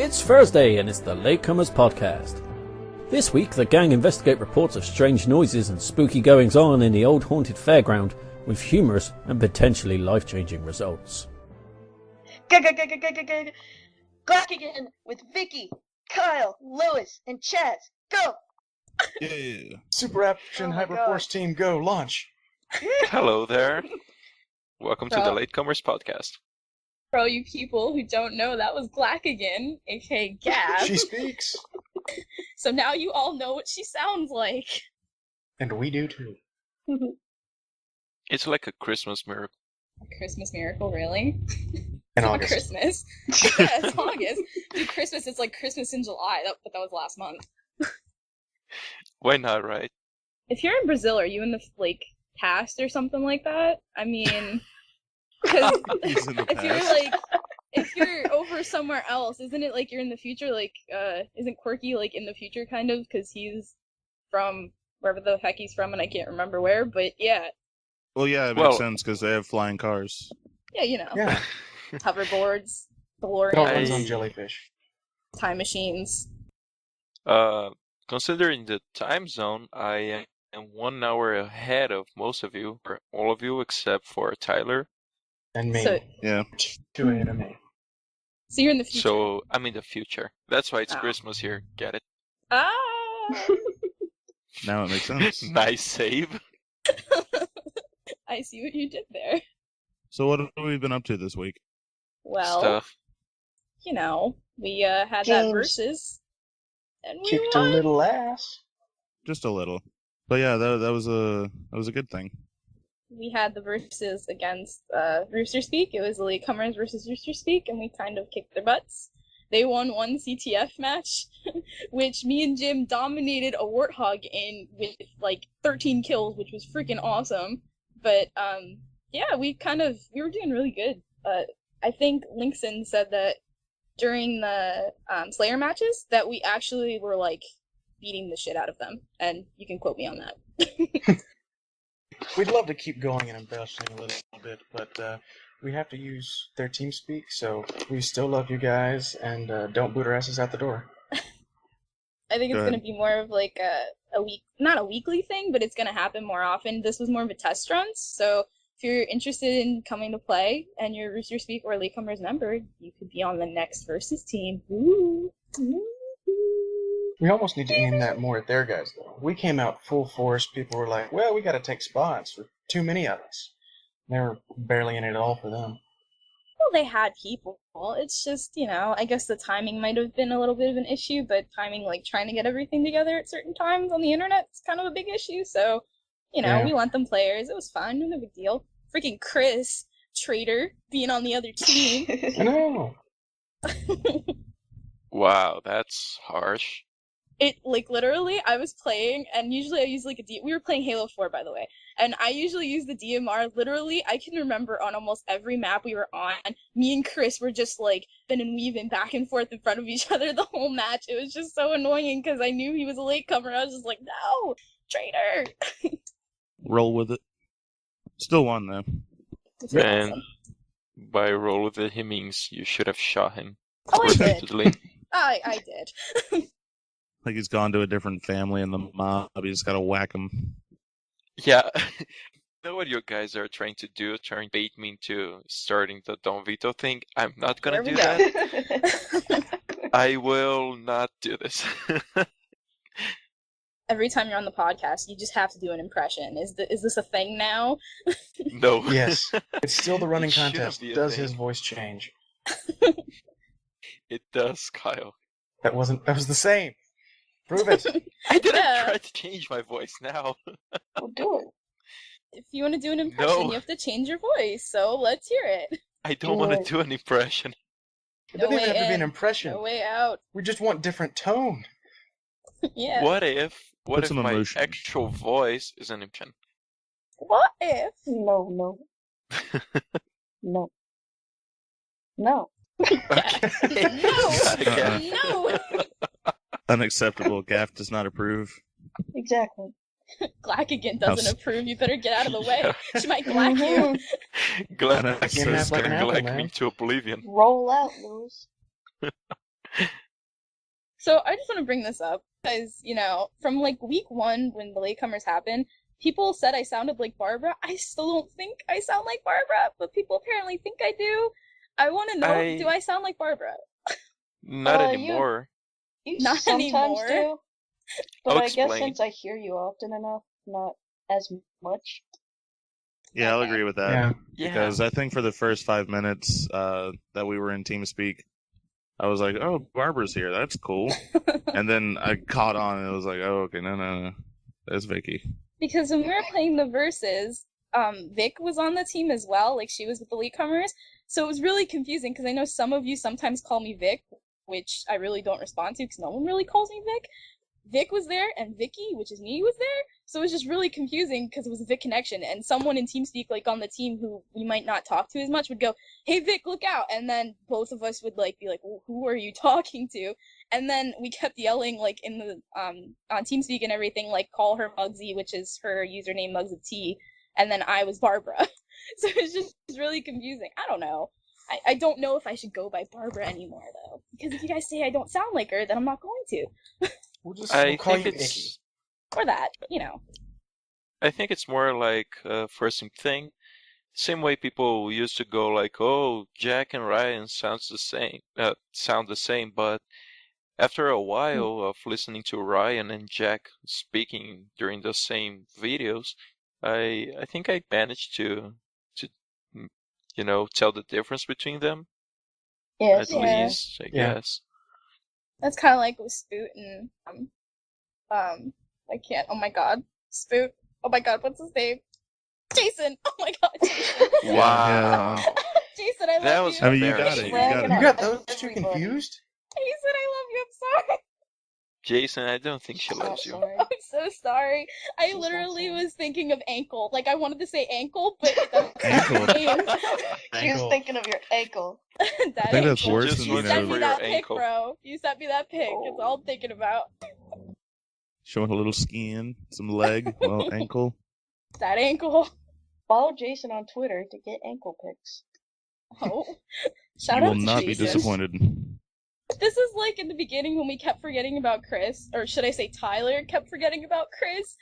It's Thursday and it's the Latecomers Podcast. This week the gang investigate reports of strange noises and spooky goings on in the old haunted fairground with humorous and potentially life-changing results. Back again with Vicki, Kyle, Lois, and Chaz. Go! Yeah. Super Action Hyperforce Team, go, launch. Hello there. Welcome to the Latecomers Podcast. For all you people who don't know, that was Glack again, aka Gaff. She speaks. So now you all know what she sounds like. And we do too. It's like a Christmas miracle. A Christmas miracle, really? In Not August. Christmas. Yeah, it's August. Dude, Christmas, it's like Christmas in July, but that was last month. Why not, right? If you're in Brazil, are you in the, past or something like that? I mean, because if you're over somewhere else, isn't it like you're in the future? Isn't Quirky, in the future, kind of? Because he's from wherever the heck he's from, and I can't remember where, but yeah. Well, yeah, it makes sense, because they have flying cars. Yeah, you know. Yeah. Hoverboards, It all runs DeLorean, on jellyfish. time machines. Considering the time zone, I am 1 hour ahead of most of you, or all of you, except for Tyler. And me. So, Yeah. 2 ahead of me. so you're in the future. So, I'm in the future. That's why it's Oh. Christmas here. Get it? Ah! Now it makes sense. Nice save. I see what you did there. So what have we been up to this week? Well, Stuff. you know, we had that James. versus, and we Kicked a won. little ass. Just a little. But yeah, that was a good thing. We had the versus against RoosterTeeth. It was the Latecomers versus RoosterTeeth, and we kind of kicked their butts. They won one CTF match, which me and Jim dominated a warthog in with 13 kills, which was freaking awesome. But yeah, we were doing really good. I think Linkson said that during the Slayer matches that we actually were beating the shit out of them, and you can quote me on that. We'd love to keep going and embellishing a little bit, but we have to use their team speak, so we still love you guys, and don't boot our asses out the door. I think it's going to be more of a week, not a weekly thing, but it's going to happen more often. This was more of a test run, so if you're interested in coming to play and you're a RoosterTeeth or Latecomers member, you could be on the next versus team. Ooh. We almost need to aim that more at their guys, though. We came out full force. People were like, well, we got to take spots for too many of us. They were barely in it at all for them. Well, they had people. It's just, I guess the timing might have been a little bit of an issue, but timing, trying to get everything together at certain times on the internet is kind of a big issue, so, Yeah. we lent them players. It was fun. No big deal. Freaking Chris, traitor, being on the other team. I know. Wow, that's harsh. It, literally, I was playing, and usually I use, we were playing Halo 4, by the way, and I usually use the DMR. Literally, I can remember on almost every map we were on, me and Chris were just, been and weaving back and forth in front of each other the whole match. It was just so annoying, because I knew he was a latecomer. I was just like, no, traitor! Roll with it. Still won though. This is And awesome. by roll with it, he means you should have shot him. Oh, I did. Repeatedly. I did. Like he's gone to a different family in the mob. You just gotta whack him. Yeah. I know what you guys are trying to do, trying to bait me into starting the Don Vito thing. I'm not gonna There we do go. that. I will not do this. Every time you're on the podcast, you just have to do an impression. Is this a thing now? No. Yes. It's still the running It shouldn't contest. be a Does thing. his voice change? It does, Kyle. That was the same. Prove it. I didn't Yeah. try to change my voice now. We'll do it. If you want to do an impression, No. you have to change your voice, so let's hear it. I don't want to do an impression. It No doesn't even way have to be an in, impression. No way out. We just want different tone. Yeah. What if Put some my emotion. actual voice is an impression? What if? No. No. No. Okay. No. No. Unacceptable. Gaff does not approve. Exactly. Glack again doesn't House. approve. You better get out of the way. Yeah. She might glack you. Glad I can't act like an apple, like me man. to oblivion. Roll out, Lewis. So I just want to bring this up because, you know, from like week 1 when the latecomers happened, people said I sounded like Barbara. I still don't think I sound like Barbara, but people apparently think I do. I want to know, do I sound like Barbara? Not anymore. You Not sometimes anymore. do, but I'll I guess explain. since I hear you often enough, not as much. Yeah, I'll Okay. agree with that. Yeah. Because I think for the first 5 minutes that we were in TeamSpeak, I was like, oh, Barbara's here. That's cool. And then I caught on and it was like, oh, okay, no. That's Vicki. Because when we were playing the verses, Vic was on the team as well. Like, she was with the latecomers. So it was really confusing because I know some of you sometimes call me Vic, which I really don't respond to because no one really calls me Vic. Vic was there, and Vicki, which is me, was there. So it was just really confusing because it was a Vic connection. And someone in TeamSpeak, like on the team who we might not talk to as much, would go, "Hey Vic, look out!" And then both of us would like be like, well, "Who are you talking to?" And then we kept yelling like in the on TeamSpeak and everything, like call her Mugsy, which is her username Mugs of Tea, and then I was Barbara. So it's just really confusing. I don't know. I don't know if I should go by Barbara anymore though, because if you guys say I don't sound like her, then I'm not going to. We'll I call think you it's Icky. Or that, you know. I think it's more like a first thing. Same way people used to go like, "Oh, Jack and Ryan sound the same," but after a while of listening to Ryan and Jack speaking during the same videos, I think I managed to tell the difference between them. Yes. At least, I guess. That's kind of like with Spoot and I can't. Oh my God, Spoot. Oh my God, what's his name? Jason. Oh my God, Jason. Wow. Jason, I That love was you. I mean, you got it. You got You it. got those two confused? Jason, I love you. I'm sorry. Jason, I don't think she Not loves you. sorry. I'm so sorry. I She's not literally sorry. was thinking of ankle. Like I wanted to say ankle, but that's Ankle. not name. She was thinking of your ankle. That I think that's ankle. worse Just than, You you sent know, me for your that pic, ankle. bro. You sent me that pic. It's all I'm thinking about. showing a little skin, some leg, well, ankle. That ankle. Follow Jason on Twitter to get ankle pics. Oh. Shout You out will to not be Jason. disappointed. This is like in the beginning when we kept forgetting about Chris, or should I say Tyler kept forgetting about Chris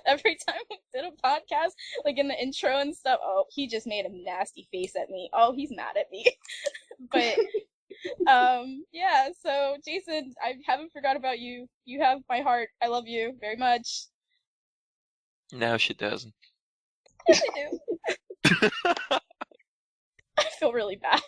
every time we did a podcast, like in the intro and stuff. Oh, he just made a nasty face at me. Oh, he's mad at me. But yeah, so Jason, I haven't forgot about you. You have my heart. I love you very much. No, she doesn't. Yes, I do. I feel really bad.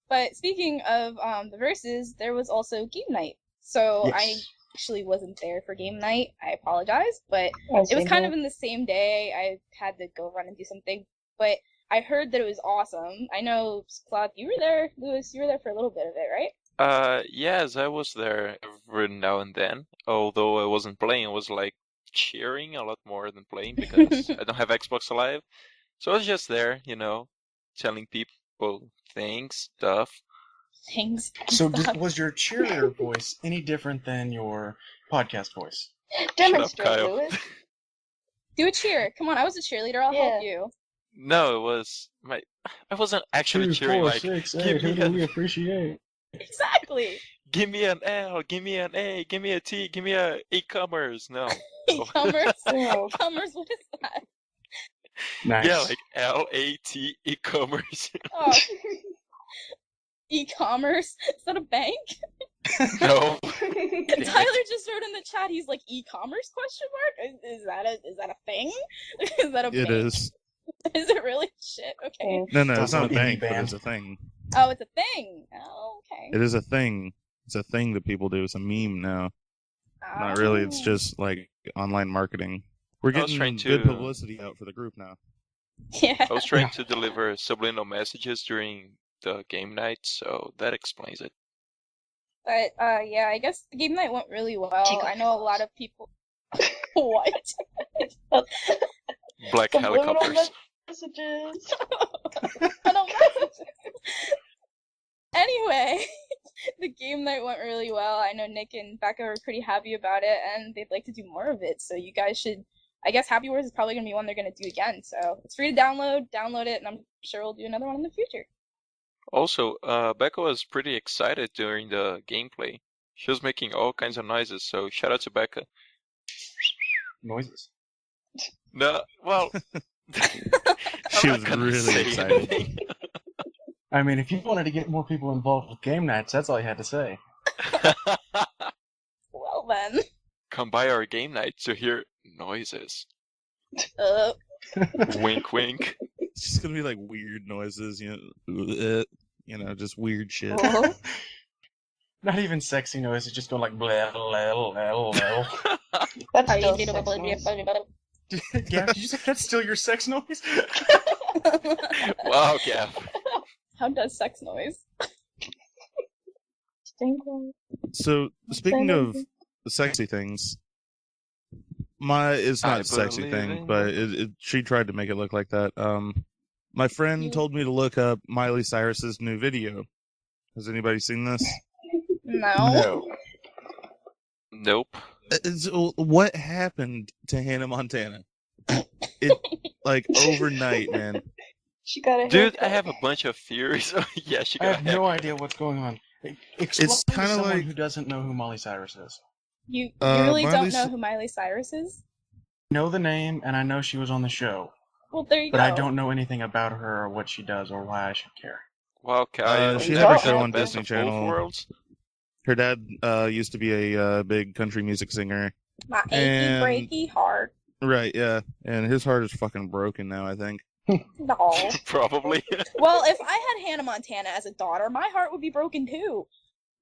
But speaking of the verses, there was also game night. So Yes. I actually wasn't there for game night. I apologize, but it was kind of in the same day. I had to go run and do something, but I heard that it was awesome. I know, Claude, you were there. Lewis, you were there for a little bit of it, right? Yes, I was there every now and then. Although I wasn't playing, I was like cheering a lot more than playing because I don't have Xbox Live. So I was just there, telling people things, stuff. Things. So was your cheerleader voice any different than your podcast voice? Demonstrate, Kyle. Lewis. Do a cheer. Come on, I was a cheerleader. I'll help you. No, it was I wasn't actually 2, cheering 4, like 6, give 8, who me do we a appreciate? Exactly. give me an L, give me an A, give me a T, give me a e-commerce. No. E-commerce. Oh. E-commerce. What is that? Nice. Yeah, like LAT e-commerce. Oh. E-commerce. Is that a bank? No. Tyler just wrote in the chat. He's like, e-commerce ? Is that a thing? Is that a It bank? is. Is it really? Shit. Okay. No, it's not a Indie bank, but band. it's a thing. Oh, it's a thing. Oh, okay. It is a thing. It's a thing that people do. It's a meme now. Not really. It's just like online marketing. We're I was getting trying good to- publicity out for the group now. Yeah. I was trying to deliver subliminal messages during the game night, so that explains it. But yeah, I guess the game night went really well. Take off I know a lot of people. What? Black Subliminal helicopters. messages. I don't know. Anyway, the game night went really well. I know Nick and Becca were pretty happy about it, and they'd like to do more of it. So you guys should. I guess Happy Wars is probably going to be one they're going to do again. So it's free to download it, and I'm sure we'll do another one in the future. Also, Becca was pretty excited during the gameplay. She was making all kinds of noises, so shout out to Becca. Noises. No, well, She I'm was not gonna really say excited. anything. I mean, if you wanted to get more people involved with game nights, that's all you had to say. Well then. Come by our game night to hear noises. Uh, Wink, wink. It's just gonna be like weird noises, just weird shit. oh. Not even sexy noises, just going like blah, blah, blah, blah. That's How still you sex noise. Yeah, did you say that's still your sex noise? Wow, Gaff. How does sex noise? So speaking of sexy things, it's not I a sexy believe thing, in but she tried to make it look like that. My friend told me to look up Miley Cyrus's new video. Has anybody seen this? No. Nope. What happened to Hannah Montana? It like overnight, man. She got a Dude, haircut. I have a bunch of theories. Yeah, she I got have no idea what's going on. Explain It's to kinda someone like- who doesn't know who Miley Cyrus is. You really Miley don't know Cy- who Miley Cyrus is? Know the name, and I know she was on the show, Well, there you but go. I don't know anything about her or what she does or why I should care. Wow, Kyle. she had her Best show on of Disney both Channel. worlds. Her dad used to be a big country music singer. My achy, And- breaky heart. Right, yeah. And his heart is fucking broken now, I think. No. Probably. Well, if I had Hannah Montana as a daughter, my heart would be broken too.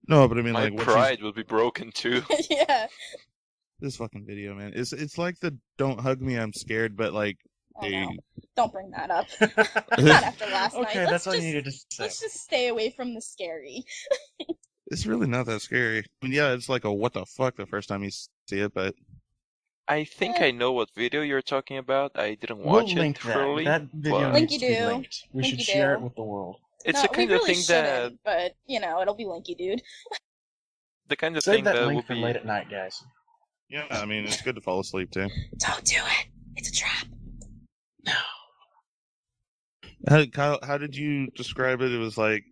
No, but I mean, My like, what pride will be broken too. Yeah. this fucking video, man. It's like the "Don't hug me, I'm scared," but like Oh, a no. Don't bring that up. Not after last night. Okay, that's all you needed to say. Let's just stay away from the scary. It's really not that scary. I mean, yeah, it's like a what the fuck the first time you see it, but I think I know what video you're talking about. I didn't We'll watch link it that. thoroughly. That video but needs to be LinkyDidoo. linked. We should LinkyDidoo. share it with the world. It's No, the kind we of really thing that shouldn't, but it'll be Linky Dude. the kind of Save thing that that link would for be late at night, guys. yeah, I mean, it's good to fall asleep too. Don't do it. It's a trap. Kyle, how did you describe it? It was like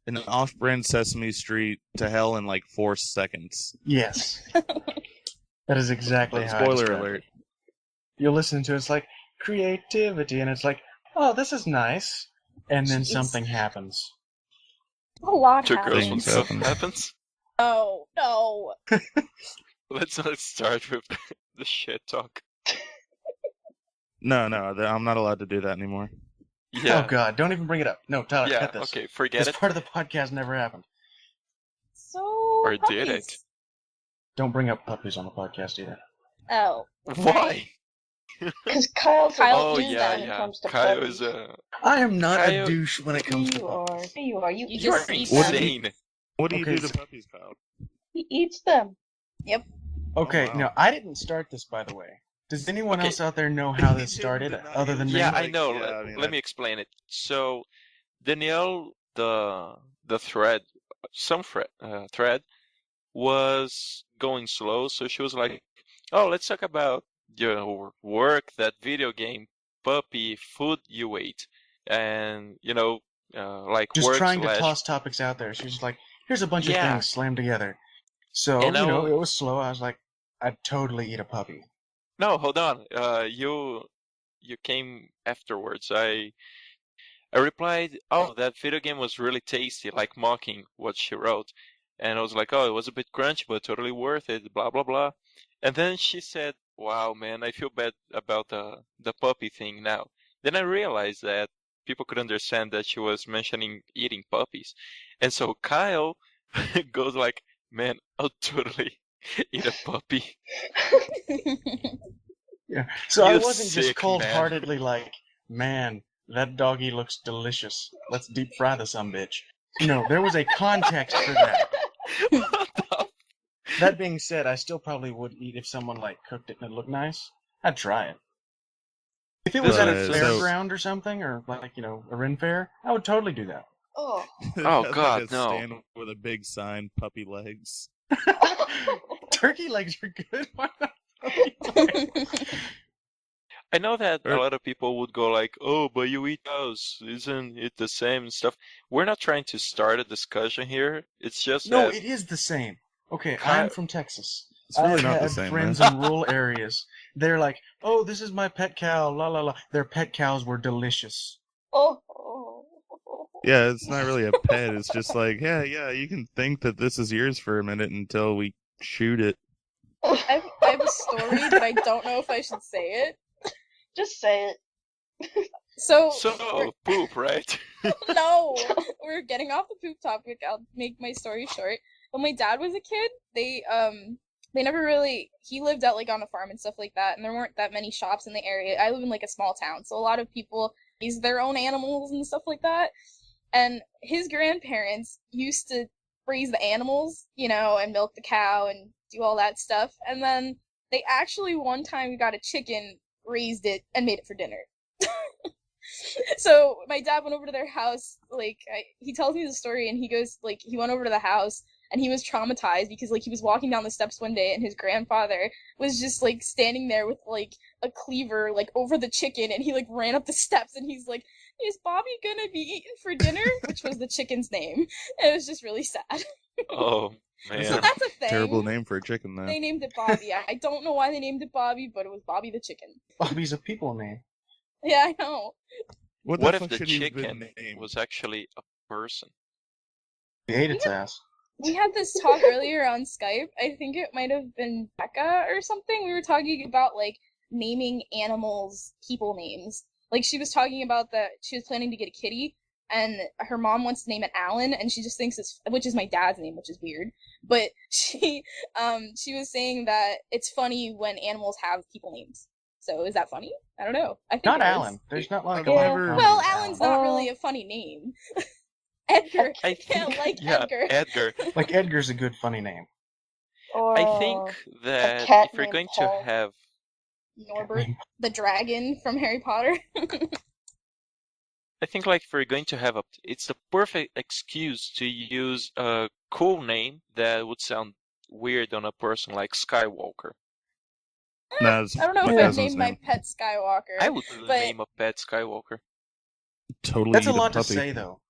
an off-brand Sesame Street to hell in like 4 seconds. Yes. That is exactly how I Spoiler described alert. it. You'll listen to it, it's like creativity, and it's like, oh, this is nice. And then Jeez. something happens. A lot to girls when Things stuff happen. happens. Oh, no. Let's not start with the shit talk. No, I'm not allowed to do that anymore. Yeah. Oh god, don't even bring it up. No, Tyler, Yeah. cut this. Okay. Forget This it. part of the podcast never happened. So. Or did puppies. it? Don't bring up puppies on the podcast either. Oh. Why? Because Kyle's Kyle- Oh a do douche yeah, when it yeah. comes to Kyle puppies. is a. I am not Kyle- a douche when it comes to You are. puppies. You are. You You You're just eat What them. do you- insane. What do you Okay, do to so- puppies, Kyle? He eats them. Okay, Oh, wow. now I didn't start this, by the way. Does anyone Okay. else out there know how this He started, didn't deny other it. than me? Yeah, I Like, know. yeah, let I mean, let me explain it. So, Danielle, the thread, thread was going slow. So she was like, "Oh, let's talk about your work, that video game, puppy, food you ate, and like Just work trying to slash." toss topics out there. She was like, here's a bunch Yeah. of things slammed together. So, And I it was slow. I was like, I'd totally eat a puppy. No, hold on. You came afterwards. I replied, "Oh, that video game was really tasty," like mocking what she wrote. And I was like, "Oh, it was a bit crunchy, but totally worth it, blah blah blah." And then she said, "Wow, man, I feel bad about the puppy thing now." Then I realized that people could understand that she was mentioning eating puppies. And so Kyle goes like, "Man, I'll totally eat a puppy." Yeah. So I You wasn't just sick cold-heartedly like, man, that doggy looks delicious. Let's deep fry the sumbitch. No, there was a context for that. What the That being said, I still probably would eat if someone like cooked it and it looked nice. I'd try it. If it was at a Right, so- fairground or something, or like a Ren fair, I would totally do that. Oh. Oh, Like God, a no. stand with a big sign, puppy legs. Turkey legs are good. Why not? I know that a Or- lot of people would go like, "Oh, but you eat cows, isn't it the same and stuff?" We're not trying to start a discussion here. It's just No, that it is the same. Okay, Ki- I'm from Texas. It's really I've not the had same, friends man. in rural areas. They're like, "Oh, this is my pet cow." La la la. Their pet cows were delicious. Oh. Yeah, it's not really a pet. It's just like, yeah, you can think that this is yours for a minute until we shoot it. I have a story, but I don't know if I should say it. Just say it. So poop, right? no, we're getting off the poop topic. I'll make my story short. When my dad was a kid, they never really, he lived out like on a farm and stuff like that, and there weren't that many shops in the area. I live in like a small town, so a lot of people raise their own animals and stuff like that. And his grandparents used to raise the animals, you know, and milk the cow and do all that stuff. And then they actually one time got a chicken, raised it, and made it for dinner. So my dad went over to their house, like, he tells me the story, and he goes, like, he went over to the house, and he was traumatized because, like, he was walking down the steps one day, and his grandfather was just, like, standing there with, like, a cleaver, like, over the chicken, and he, like, ran up the steps, and he's like, "Is Bobby gonna be eaten for dinner?" Which was the chicken's name. And it was just really sad. Oh That's So man. that's a thing. Terrible name for a chicken, though. They named it Bobby. I don't know why they named it Bobby, but it was Bobby the chicken. Bobby's a people name. Yeah, I know. What What if fuck the should he have chicken been named? was actually a person? He ate its ass. We had this talk earlier on Skype. I think it might have been Becca or something. We were talking about, like, naming animals people names. Like, she was talking about that she was planning to get a kitty, and her mom wants to name it Alan, and she just thinks it's, which is my dad's name, which is weird. But she was saying that it's funny when animals have people names. So is that funny? I don't know. I think Not it is. Alan. There's not like Yeah. a letter. Well, Alan's not really a funny name. Edgar. I I can't think, like yeah, Edgar. Edgar. Like Edgar's a good funny name. Or, I think that cat if you're named going Paul. to have, Norbert, the dragon from Harry Potter. I think like if you're going to have it's the perfect excuse to use a cool name that would sound weird on a person like Skywalker. Nah, it's I don't know my if I'd cousin's name my name. pet Skywalker. I would but- name a pet Skywalker. Totally That's a eat lot to puppy. say, though.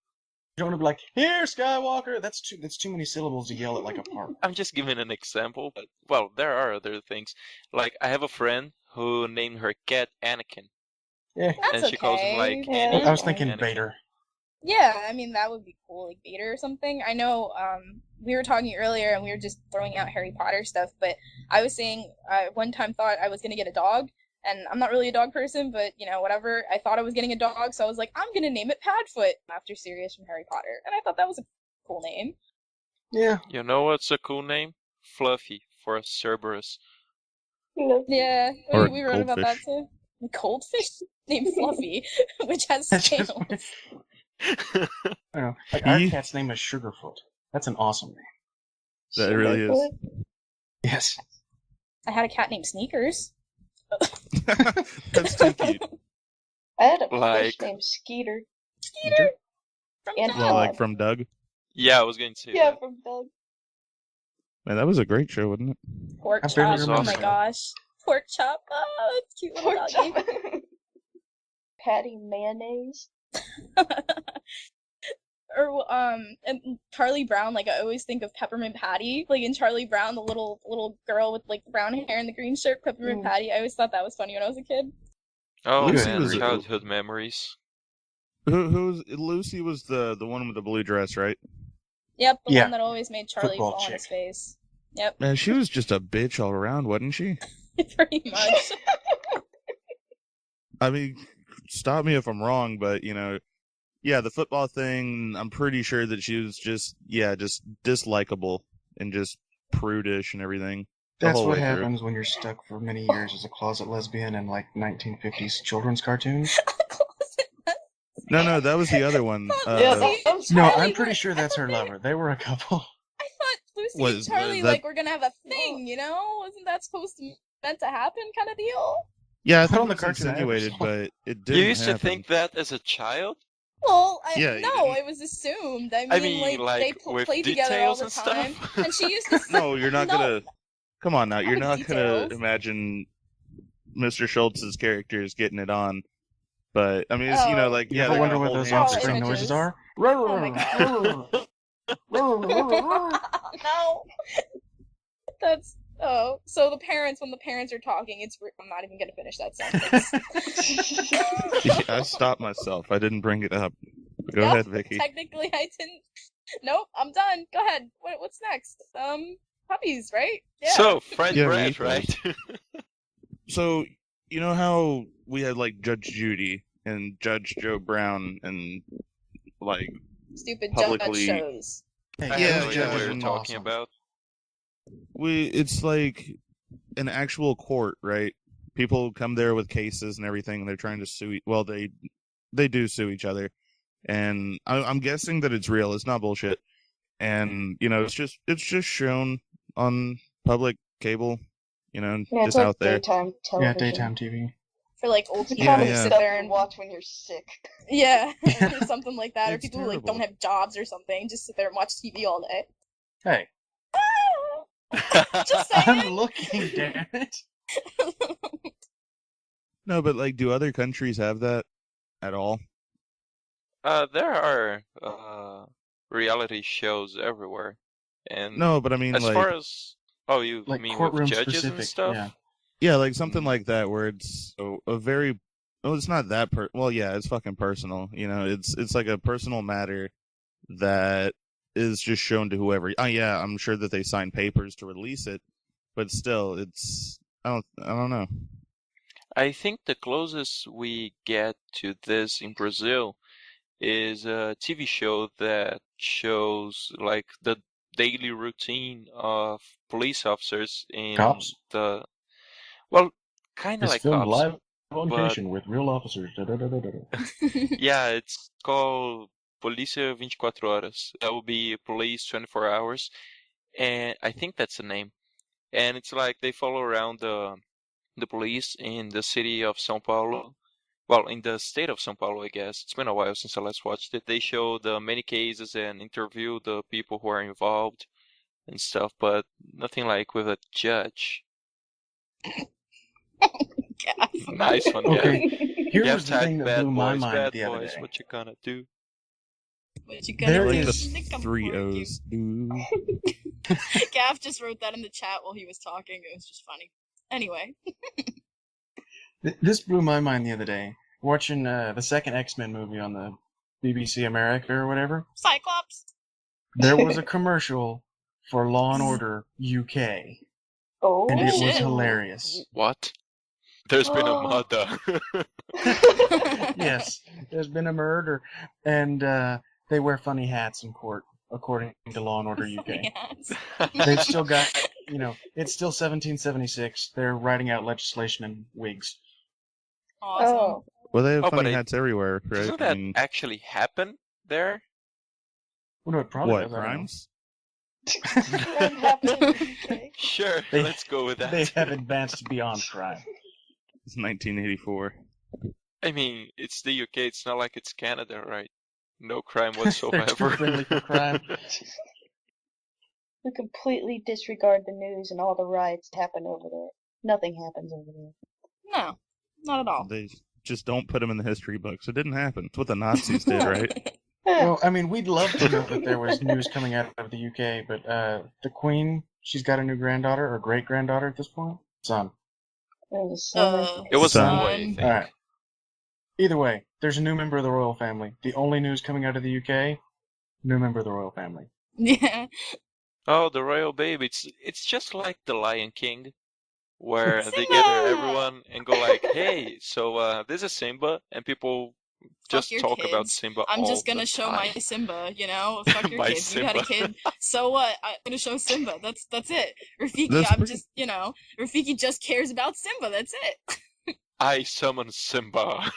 You don't want to be like, "Here, Skywalker." That's too many syllables to yell at like a park. I'm just giving an example, but well, there are other things. Like I have a friend who named her cat Anakin, Yeah. That's and she calls him like okay. Yeah, Annie. I was thinking Anakin. Vader. Yeah, I mean, that would be cool, like Vader or something. I know, we were talking earlier and we were just throwing out Harry Potter stuff, but I was saying, I one time thought I was gonna get a dog, and I'm not really a dog person, but, you know, whatever. I thought I was getting a dog, so I was like, I'm gonna name it Padfoot, after Sirius from Harry Potter, and I thought that was a cool name. Yeah. You know what's a cool name? Fluffy for Cerberus. Yeah, Or we wrote about that goldfish. too. A goldfish named Fluffy, which has That's just scales. I don't know. Like our He- cat's name is Sugarfoot. That's an awesome name. That really is. Yes. I had a cat named Sneakers. That's too cute. I had a Like- fish named Skeeter. Skeeter! From And Doug. Well, like from Doug. Yeah, I was going to say Yeah, that. from Doug. Man, that was a great show, wasn't it? Pork I barely chop. Oh remember my that. gosh. Pork chop. Oh, it's cute little Pork doggy. chop. Patty mayonnaise. Or and Charlie Brown, like I always think of Peppermint Patty. Like in Charlie Brown, the little girl with like the brown hair and the green shirt, Peppermint Patty. I always thought that was funny when I was a kid. Oh Lucy man, was a- childhood memories. Who's Lucy was the one with the blue dress, right? Yep, the Yeah. one that always made Charlie Football fall on chick. his face. Yep, Man, she was just a bitch all around, wasn't she? pretty much. I mean, stop me if I'm wrong, but you know, yeah, the football thing, I'm pretty sure that she was just dislikable and just prudish and everything. The That's whole what way through. happens when you're stuck for many years as a closet lesbian in like 1950s children's cartoons. No, that was the other one. Yeah, Lucy that and was- No, Charlie I'm pretty were- sure that's her lover. They were a couple. I thought Lucy Was- and Charlie that- like were gonna have a thing, you know? Wasn't that supposed to meant to happen, kind of deal? Yeah, I Not think on it the was cartoon I ever insinuated, saw. but it didn't You used to happen. think that as a child? Well, Yeah, you no, didn't- it was assumed. I mean, I mean, like they like, with play together all details the and time, stuff? and she used to. No, you're not No. gonna. Come on now, you're Not not with gonna details. imagine Mr. Schultz's character is getting it on. But I mean, it's like You ever wonder what those offspring images. noises are? Oh my god. No. That's so the parents, when the parents are talking, I'm not even gonna finish that sentence. I stopped myself. I didn't bring it up. Go Nope, ahead, Vicki. Technically, I didn't. Nope, I'm done. Go ahead. What's next? Puppies, right? Yeah. So, French Yeah, bread, meatballs. right? So, you know how we had like Judge Judy and Judge Joe Brown and like Stupid publicly- judge shows. Hey, I Yeah, have no those idea yeah, what judges you're are talking awesome. about. it's like an actual court, right? People come there with cases and everything, and they're trying to sue. Well, they do sue each other, and I'm guessing that it's real. It's not bullshit. And it's just shown on public cable, Yeah, it's just like out there. daytime television. Yeah, daytime TV. For like old It's the people kind who of yeah. sit stuff there you and watch when you're sick. yeah, or something like that, or It's people who like terrible. don't have jobs or something, just sit there and watch TV all day. Hey, Just I'm saying. looking, damn it. No, but like, do other countries have that at all? There are reality shows everywhere, and No, but I mean, as like, far as you Like mean with courtroom judges specific. and stuff? Yeah. yeah, like something like that where it's a very, it's not that well, yeah, it's fucking personal. It's like a personal matter that is just shown to whoever. Oh yeah, I'm sure that they sign papers to release it, but still, it's I don't know. I think the closest we get to this in Brazil is a TV show that shows like the daily routine of police officers in Cops? kind of It's like filmed cops. live on but- location with real officers. Yeah, it's called Polícia 24 Horas. That would be police 24 hours, and I think that's the name. And it's like they follow around the police in the city of São Paulo. Well, in the state of São Paulo, I guess. It's been a while since I last watched it. They show the many cases and interview the people who are involved and stuff, but nothing like with a judge. Gaff. Nice one, Okay, Gaff. here Gaff was the type thing that bad blew my boys, mind bad the other boys, day. what you gonna do? What you There gonna Like do? the Snick 'em 3 for you. O's. Ooh. Gaff just wrote that in the chat while he was talking. It was just funny. Anyway. This blew my mind the other day. Watching the second X-Men movie on the BBC America or whatever. Cyclops. There was a commercial for Law and Order UK, Oh, and it was shit. hilarious. What? There's been a Oh. murder. Yes, there's been a murder, and they wear funny hats in court, according to Law and Order UK. Yes. They've still got, it's still 1776. They're writing out legislation in wigs. Awesome. Oh. Well, they have Oh, but funny I- hats everywhere, right? Doesn't I that mean, actually happen there? Well, no, it probably what does, I don't know. crimes? That happened in the UK. Sure, They- let's go with that. They have advanced beyond crime. It's 1984. I mean, it's the UK, it's not like it's Canada, right? No crime They're too whatsoever. friendly for crime. We completely disregard the news and all the riots that happen over there. Nothing happens over there. No, not at all. They just don't put them in the history books. It didn't happen. It's what the Nazis did, right? Well, I mean, we'd love to know that there was news coming out of the UK, but the Queen, she's got a new granddaughter, or great-granddaughter at this point? Son. It was a summer. It was a Son. boy, I think. Alright. Either way, there's a new member of the royal family. The only news coming out of the UK, new member of the royal family. Yeah. Oh, the royal baby. It's just like the Lion King, where they Simba! gather everyone and go like, "Hey, so this is Simba," and people just your talk about kids. Simba. I'm all just gonna the show time. my Simba, you know? Fuck your My kids. You had a Simba. kid. So what? I'm gonna show Simba. That's it. Rafiki, That's I'm pretty- just, Rafiki just cares about Simba. That's it. I summon Simba.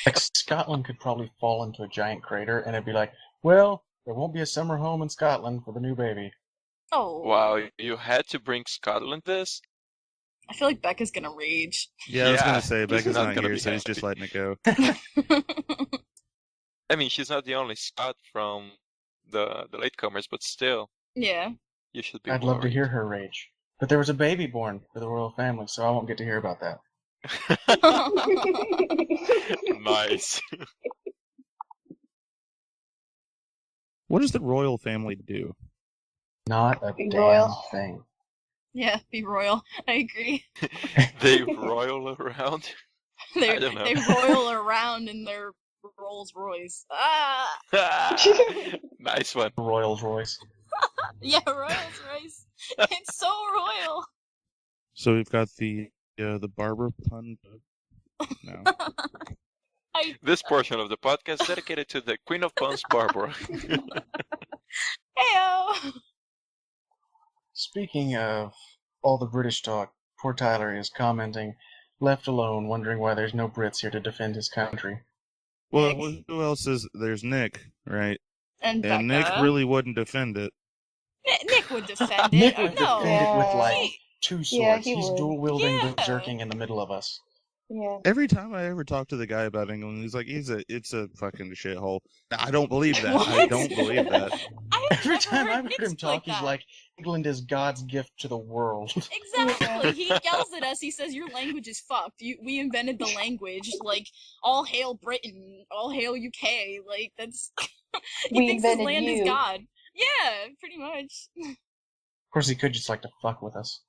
Like, Scotland could probably fall into a giant crater, and it'd be like, well, there won't be a summer home in Scotland for the new baby. Oh. Wow, you had to bring Scotland this? I feel like Becca's gonna rage. Yeah, I was Yeah, gonna say he's Becca's not not gonna here, be so he's just happy. letting it go. I mean, she's not the only Scot from the Latecomers, but still, Yeah. you should be I'd love to worried. hear her rage. But there was a baby born for the royal family, so I won't get to hear about that. Nice. What does the royal family do? Not a Be damn royal. thing. Yeah, be royal. I agree. They roil around. I don't know. They roil around in their Rolls Royce. Ah! Nice one. Rolls Royce. Yeah, Rolls Royce. It's so royal. So we've got the barber pun. No. This portion of the podcast dedicated to the Queen of Puns, Barbara. Heyo! Speaking of all the British talk, poor Tyler is commenting, left alone, wondering why there's no Brits here to defend his country. Well, Nick. who else is there's Nick, right? And Becca. And Nick really wouldn't defend it. Nick would defend it. Nick would No. defend it with, like, He- 2 swords. Yeah, he He's would. dual-wielding Yeah. berserking in the middle of us. Yeah. Every time I ever talk to the guy about England, he's like, it's a fucking shithole. I don't believe that. I What? don't believe that. I've Every never time I've Nick heard him speak talk, he's that. like, England is God's gift to the world. Exactly. He yells at us. He says, "Your language is fucked. We invented the language. Like, all hail Britain. All hail UK. Like, that's." He We thinks his invented land you. is God. Yeah, pretty much. Of course, he could just like to fuck with us.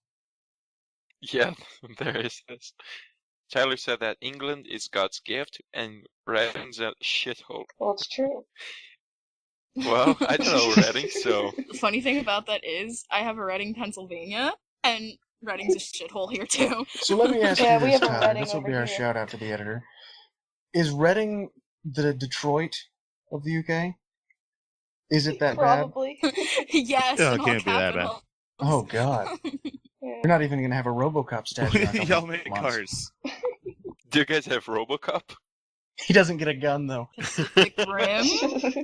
Yeah, there is this. Tyler said that England is God's gift and Reading's a shithole. Well, it's true. Well, I don't know Reading, so The funny thing about that is, I have a Reading, Pennsylvania, and Reading's a shithole here too. So let me ask Yeah, you we this, have a Tyler. Reading This will be over our here. shout out to the editor. Is Reading the Detroit of the UK? Is it that bad? Probably. Yes, Yeah, it in all can't be that bad. capitals. Oh God, Yeah. we're not even gonna have a RoboCop statue. in a couple Y'all make months. cars. do you guys have RoboCop? He doesn't get a gun though. Pacific Rim.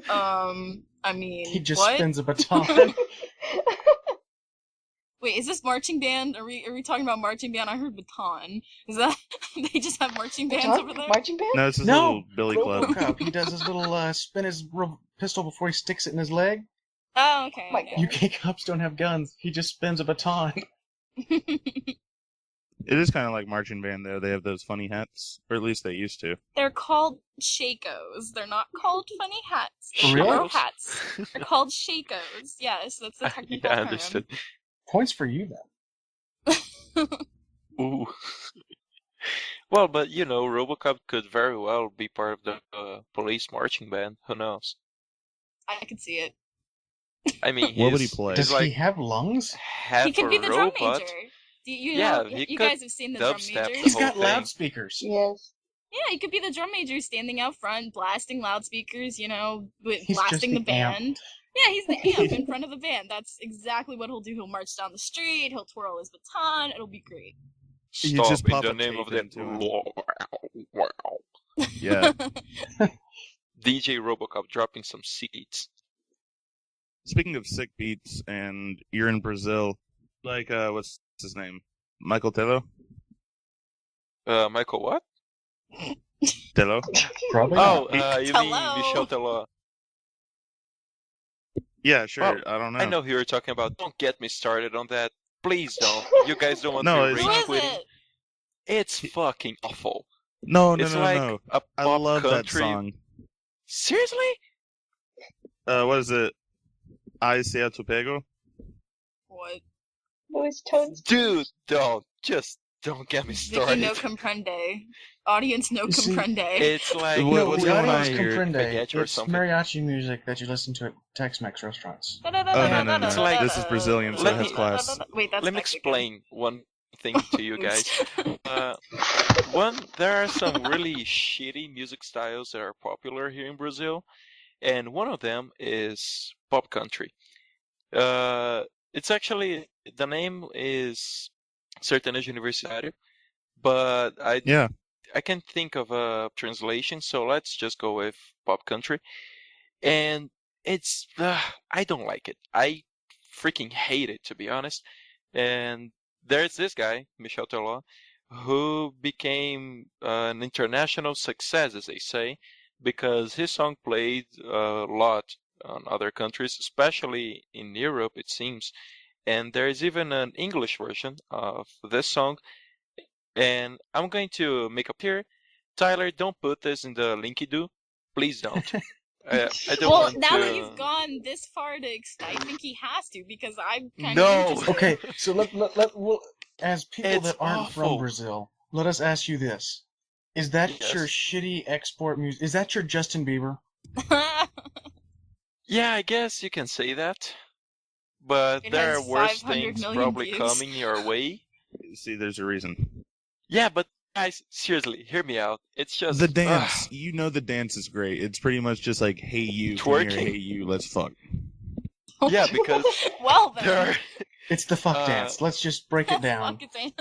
I mean, He just what? spins a baton. Wait, is this marching band? Are we talking about marching band? I heard baton. Is that they just have marching bands Talk- over there? Marching band? No, it's his No, little Billy Club. RoboCop. He does his little spin his pistol before he sticks it in his leg. Oh, okay. My okay. God. UK cops don't have guns. He just spins a baton. It is kind of like marching band, though. They have those funny hats, or at least they used to. They're called Shakos. They're not called funny hats. For real? Or hats. They're called Shakos. Yes, that's the technical Yeah, I term. understood. Points for you then. Ooh. Well, but you know, RoboCop could very well be part of the police marching band. Who knows? I could see it. I mean, What would he he's- play? Does he's like he have lungs? half He could a be the drum robot. major. You Yeah, know, he you could guys have seen the drum dubstep major. the He's whole got thing. loudspeakers. Yes. Yeah, he could be the drum major standing out front, blasting loudspeakers, you know, He's blasting just the the amp. band. Yeah, he's the amp in front of the band. That's exactly what he'll do. He'll march down the street, he'll twirl his baton, it'll be great. You Stop just in pop the a name of tape the into him. Wow. Yeah. DJ RoboCop dropping some seeds. Speaking of sick beats, and you're in Brazil, like, what's his name? Michael Tello? Michael, what? Tello? Probably Oh, not. you Hello. mean Michel Tello? Yeah, sure. Well, I don't know. I know who you're talking about. Don't get me started on that. Please don't. You guys don't want No, me it's- Who rage is quitting. it? It's fucking awful. No, It's like no. a I pop love that country. song. Seriously? What is it? I Se a Tu Pego? What? Those tones. Dude, don't get me Vicky started. no comprende. Audience no You see, comprende. It's like What- No, what's the going on audience here? comprende. Spaghetti or It's something. mariachi music that you listen to at Tex-Mex restaurants. Oh, no. It's like- This is Brazilian, so it has class. Wait, that's Let me Mexican. explain one thing to you guys. One, there are some really shitty music styles that are popular here in Brazil, and one of them is pop country. It's actually, the name is Sertanejo Universitário, but Yeah. I can't think of a translation, so let's just go with pop country. And it's, I don't like it. I freaking hate it, to be honest. And there's this guy, Michel Teló, who became an international success, as they say, because his song played a lot on other countries, especially in Europe, it seems. And there's even an English version of this song. And I'm going to make up here. Tyler, don't put this in the LINKYDIDDLYDOO. Please don't. I don't Well, want now to... that you've gone this far to I think he has to, because I'm kind No! of interested. Okay, so we'll, as people It's that aren't awful. from Brazil, let us ask you this. Is that Yes. your shitty export music? Is that your Justin Bieber? Yeah, I guess you can say that. But It there has are worse 500 things million probably views. coming your way. See, there's a reason. Yeah, but guys, seriously, hear me out. It's just... The dance. You know the dance is great. It's pretty much just like, hey you, come here, Twerking. hey you, let's fuck. Yeah, because well there then. are... It's the fuck dance. Let's just break it down. Fuck dance.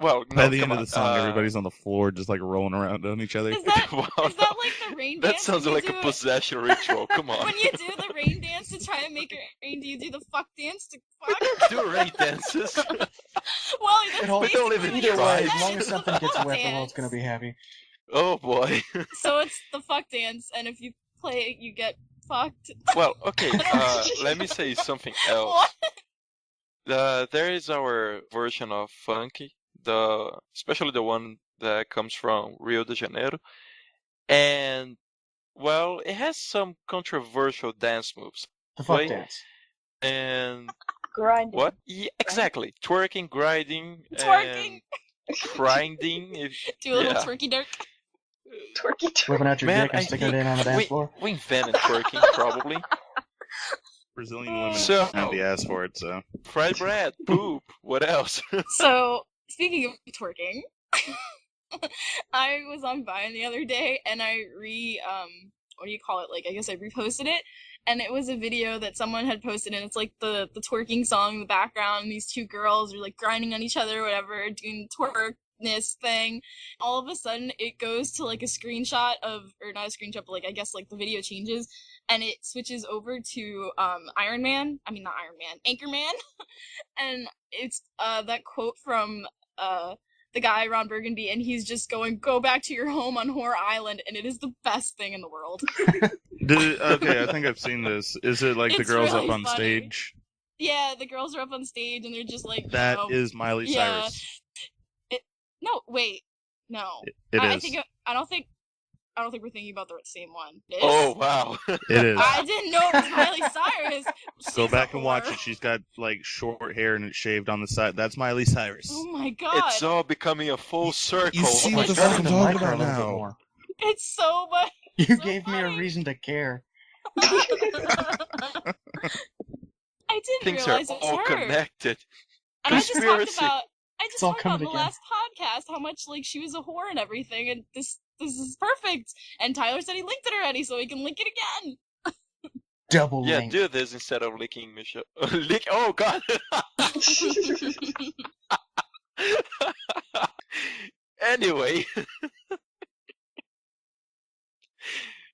Well, no, By the come end of on. the song, everybody's on the floor just like rolling around on each other. Is that Wow, is that like the rain That dance? sounds when you like a do it- possession ritual. Come on. When you do the rain dance to try and make it rain, do you do the fuck dance to fuck? Do rain dances. Well, that's It all- We don't live in basically Either what way, you as said, long as it's the something gets fuck wet, the world's dance. gonna be happy. Oh boy. So it's the fuck dance, and if you play it, you get fucked. Well, okay. Let me say something else. What? There is our version of funky, especially the one that comes from Rio de Janeiro, and well, it has some controversial dance moves. The fuck Wait. dance. And Grinding. what? Yeah, exactly. Twerking, grinding, Twerking. and grinding. Do a little yeah. twerky dirk. Twerky twerk. Whipping out your Man, dick and I sticking it think in on the dance floor. we invented twerking probably. Brazilian women So- have the ass for it, so. Fried bread, poop. What else? So, speaking of twerking, I was on Vine the other day and I what do you call it? Like, I guess I reposted it. And it was a video that someone had posted, and it's like the twerking song in the background, and these two girls are like grinding on each other or whatever, doing twerkness thing. All of a sudden, it goes to like a screenshot of, or not a screenshot, but like, I guess like the video changes, and it switches over to Anchorman, and it's that quote from the guy Ron Burgundy, and he's just going, "Go back to your home on Whore Island," and it is the best thing in the world. Okay, I think I've seen this. Is it like the It's girls really up on funny. stage? Yeah, the girls are up on stage and they're just like, That you know, is Miley yeah. Cyrus. No, wait, no. It I is. think I don't think we're thinking about the same one. It is? Oh wow. It is. I didn't know it was Miley Cyrus. Go She's back a and watch whore. it. She's got like short hair and it's shaved on the side. That's Miley Cyrus. Oh my god, It's all becoming a full circle. You see Oh what my the God. fuck I'm to talking like her a about little bit now. more. it's so much. You So gave me a funny. reason to care. I didn't Things are realize it's all her. connected. And I just talked Conspiracy. about It's all on coming the together. last podcast how much like she was a whore and everything, and this is perfect. And Tyler said he linked it already, so he can link it again. Double Yeah, link. do this instead of licking Michelle. Lick. Oh God. Anyway.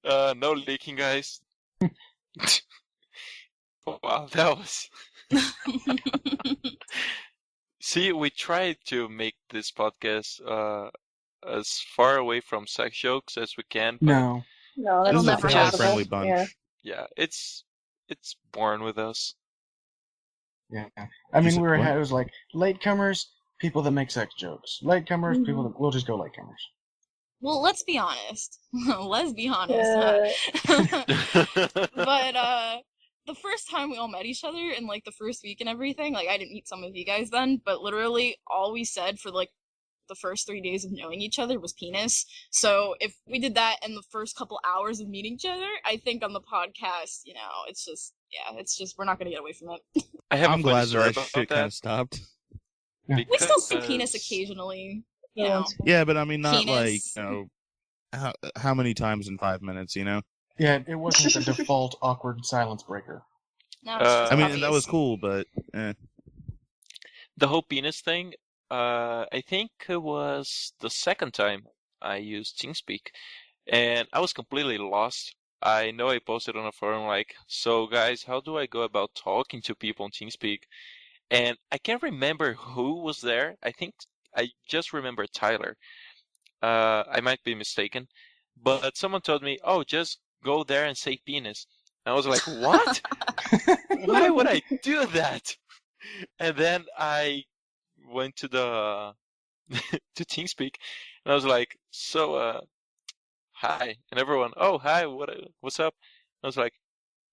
No licking, guys. Wow, that was. See, we tried to make this podcast as far away from sex jokes as we can. But No. No, This that's is a not fairly possible. friendly bunch. Yeah. yeah, it's born with us. Yeah. I mean, said it what? was like latecomers, people that make sex jokes. Latecomers, people Mhm. that we'll just go latecomers. Well, let's be honest. Let's be honest. But the first time we all met each other in like the first week and everything, like I didn't meet some of you guys then, but literally all we said for like the first 3 days of knowing each other was penis. So if we did that in the first couple hours of meeting each other, I think on the podcast, you know, it's just we're not gonna get away from it. I have I'm a funny glad story that about shit kind that. of stopped. We still see because- penis occasionally, you Yeah, know. it's fine. Yeah, but I mean, not Penis. like, you know, how many times in 5 minutes, you know? Yeah, it wasn't the default awkward silence breaker. Now it's just I mean, obvious. that was cool, but The whole penis thing, I think it was the second time I used TeamSpeak, and I was completely lost. I know I posted on a forum like, so guys, how do I go about talking to people on TeamSpeak? And I can't remember who was there. I think I just remember Tyler. I might be mistaken, but someone told me, oh, just go there and say penis. And I was like, what? Why would I do that? And then I went to the to TeamSpeak, and I was like, so hi, and everyone, oh hi, what's up? I was like,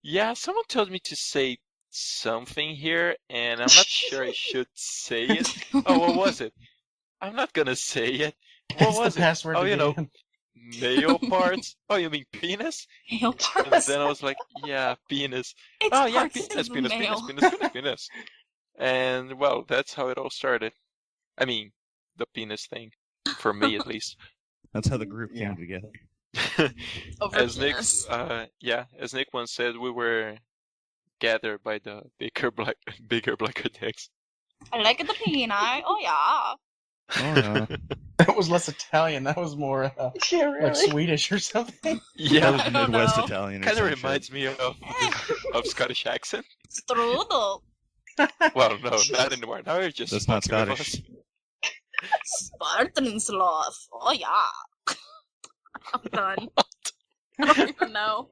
yeah, someone told me to say something here, and I'm not sure I should say it. Oh, what was it? I'm not gonna say it. What It's was the it? password Oh, to you get know, in. male parts. Oh, you mean penis? Male And parts. then I was like, yeah, penis. It's Oh, yeah, parts penis, of a penis, male. penis, penis, penis, penis. And, well, that's how it all started. I mean, the penis thing. For me, at least. That's how the group Yeah. came together. Over As penis. As Nick once said, we were gathered by the bigger, blacker dicks. I like the penis. Oh yeah. Oh, yeah. That was less Italian. That was more Yeah, like really. Swedish or something. That Yeah, was I don't Midwest know. Italian or kind of some shit. reminds me of Scottish accent. Strudel. Well, no, not anymore. Now you're just That's not fucking with Scottish. us. Spartan sloth. Oh yeah. I'm done. I don't even know.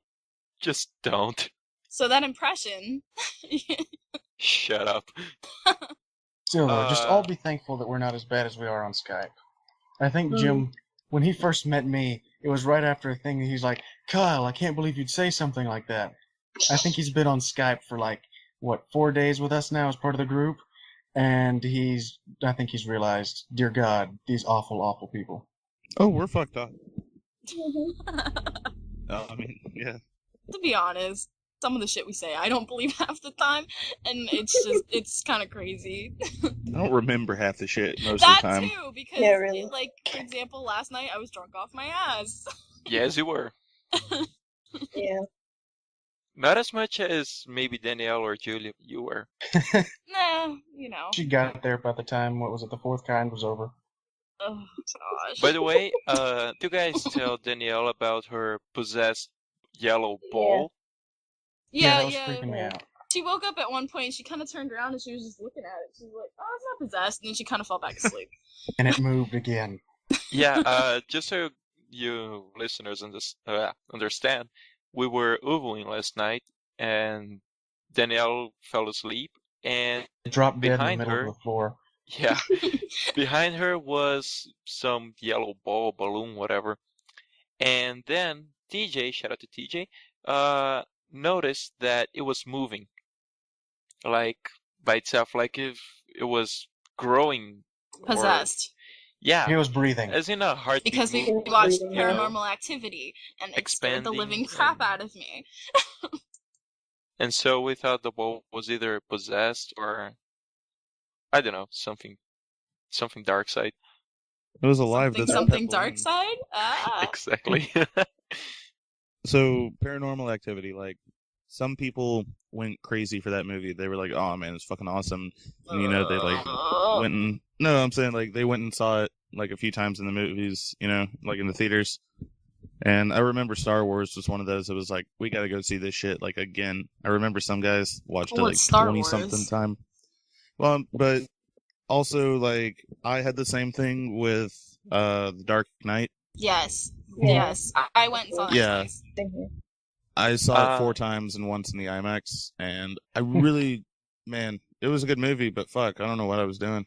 Just don't. So that impression. Shut up. Still, though, just all Uh, be thankful that we're not as bad as we are on Skype. I think Jim, when he first met me, it was right after a thing that he's like, Kyle, I can't believe you'd say something like that. I think he's been on Skype for 4 days with us now as part of the group, and I think he's realized, dear God, these awful, awful people. Oh, we're fucked up. I mean, yeah. To be honest, some of the shit we say I don't believe half the time, and it's kind of crazy. I don't remember half the shit most That of the time. too, because Yeah, really. for example, last night I was drunk off my ass. yes, you were. Yeah. Not as much as maybe Danielle or Julia, you were. Nah, you know. She got there by the time, the fourth kind was over. Oh gosh. By the way, do you guys tell Danielle about her possessed yellow ball? that was yeah. freaking me out. She woke up at one point. She kind of turned around and she was just looking at it. She was like, "Oh, it's not possessed," and then she kind of fell back asleep. And it moved again. Yeah, just so you listeners understand, we were Uvuing last night, and Danielle fell asleep, and It dropped dead in the behind middle her, of the floor. yeah, behind her was some yellow ball, balloon, whatever. And then TJ, shout out to TJ, noticed that it was moving, like by itself, like if it was growing. or- Possessed. Yeah, He was breathing. as in a heartbeat. Because we movement, watched you know, Paranormal Activity, and it scared the living expanding crap and- out of me. And so we thought the ball was either possessed or, I don't know, something dark side. It was alive. Something that's dark side? Ah. Exactly. So, Paranormal Activity, like, some people went crazy for that movie. They were like, oh man, it's fucking awesome. And, they, like, went and... No, I'm saying, like, they went and saw it, like, a few times in the movies, like, in the theaters. And I remember Star Wars was one of those that was like, we gotta go see this shit, like, again. I remember some guys watched it, like, What's Star 20-something Wars? time. Well, but also, like, I had the same thing with The Dark Knight. Yes. Yeah. Yes. I went and saw that Yeah. twice. I saw it 4 Uh, times and once in the IMAX, and I really, man, it was a good movie, but fuck, I don't know what I was doing.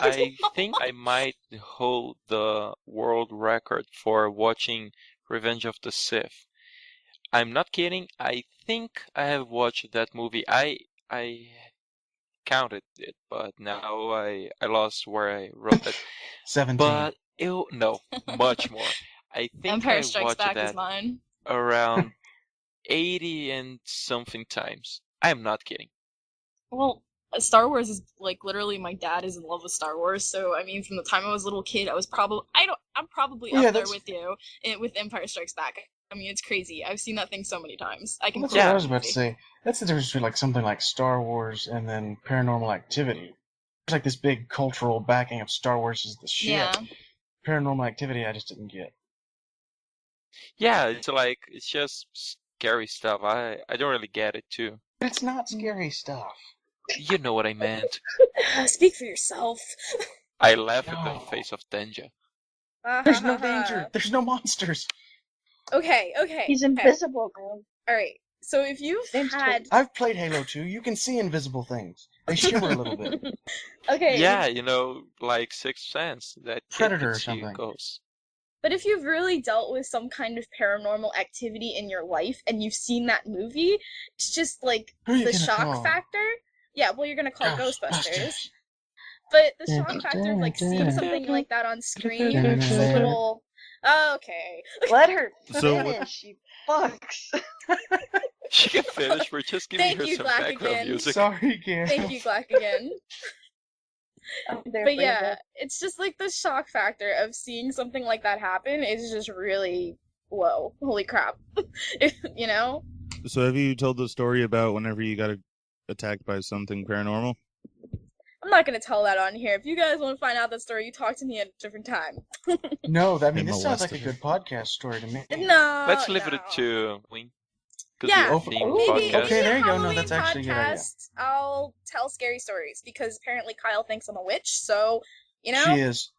I think I might hold the world record for watching Revenge of the Sith. I'm not kidding. I think I have watched that movie. I counted it, but now I lost where I wrote it. 17. But no, much more. I think Empire I Strikes watched Back is that mine. around 80 and something times. I'm not kidding. Well, Star Wars is like literally my dad is in love with Star Wars, so I mean from the time I was a little kid, I'm probably Yeah, up there that's- with you with Empire Strikes Back. I mean it's crazy. I've seen that thing so many times. I can That's quote what I that was about to movie. say. That's the difference between like something like Star Wars and then Paranormal Activity. There's like this big cultural backing of Star Wars is the shit. Yeah. Paranormal Activity I just didn't get. Yeah, it's just scary stuff. I don't really get it too. It's not scary stuff. You know what I meant. Speak for yourself. I laugh at No. the face of Denja. There's no danger. There's no monsters. Okay. He's okay. invisible, man. Alright. So if you've Name's had I've played Halo 2. You can see invisible things. They shimmer a little bit. Okay. Yeah, like Sixth Sense, that kid Predator can or see something. ghosts. But if you've really dealt with some kind of paranormal activity in your life and you've seen that movie, it's just like Who are you the gonna shock call? factor. Yeah, well, you're gonna call Ghostbusters. Ghostbusters. But the shock factor of like seeing something like that on screen is a little. Okay. Let her So- finish, she fucks. She can finish. We're just giving Thank her you, some Black background again. music. Sorry, Gaff. Thank you, Glack, again. I'm there But for yeah, you, it's just like the shock factor of seeing something like that happen is just really, whoa, holy crap. You know? So have you told the story about whenever you got attacked by something paranormal? I'm not gonna tell that on here. If you guys want to find out that story, you talk to me at a different time. No, I mean, They this sounds like a molested good podcast story to me. No. Let's leave it no. to Wing. Yeah, Theme maybe podcast. Okay, there you go. No, Halloween that's actually a good idea. podcast, I'll tell scary stories because apparently Kyle thinks I'm a witch. So, She is.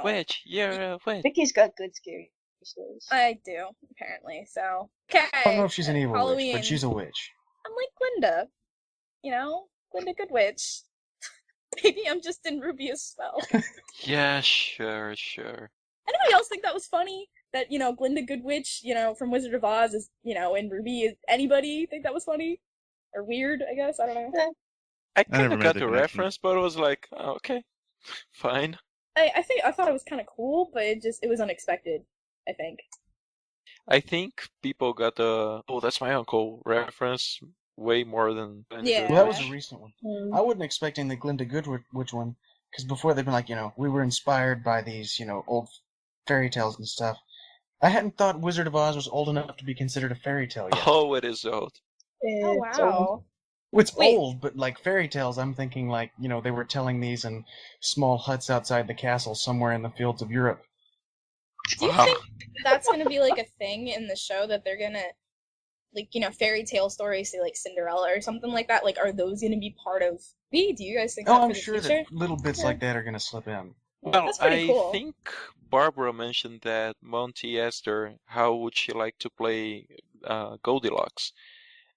Witch, you're a witch. Vicky's got good scary stories. I do apparently. So, okay. I don't know if she's an evil Halloween. witch, but she's a witch. I'm like Glinda. Glinda Good Witch. Maybe I'm just in Ruby as well. Yeah, sure. Anybody else think that was funny? That, Glinda Good Witch, from Wizard of Oz is, in Ruby. Anybody think that was funny? Or weird, I guess? I don't know. I kind never of made got the the connection. reference, but it was like, oh, okay, fine. I thought it was kind of cool, but it was unexpected, I think. I think people got the "oh, that's my uncle" reference way more than Yeah. Well, that was a recent one. Hmm. I wasn't expecting the Glinda Goodwitch one, because before they've been like, we were inspired by these, old fairy tales and stuff. I hadn't thought Wizard of Oz was old enough to be considered a fairy tale yet. Oh, it is old. Oh, It's old. wow. Well, it's Wait. old, but like fairy tales, I'm thinking like, they were telling these in small huts outside the castle somewhere in the fields of Europe. Do you Wow. think that's going to be like a thing in the show that they're going to, like, fairy tale stories, say like Cinderella or something like that? Like, are those going to be part of me? Do you guys think that Oh, for I'm the sure future? that little bits like that are going to slip in. Well, That's pretty I cool. think Barbara mentioned that Monty asked her how would she like to play Goldilocks,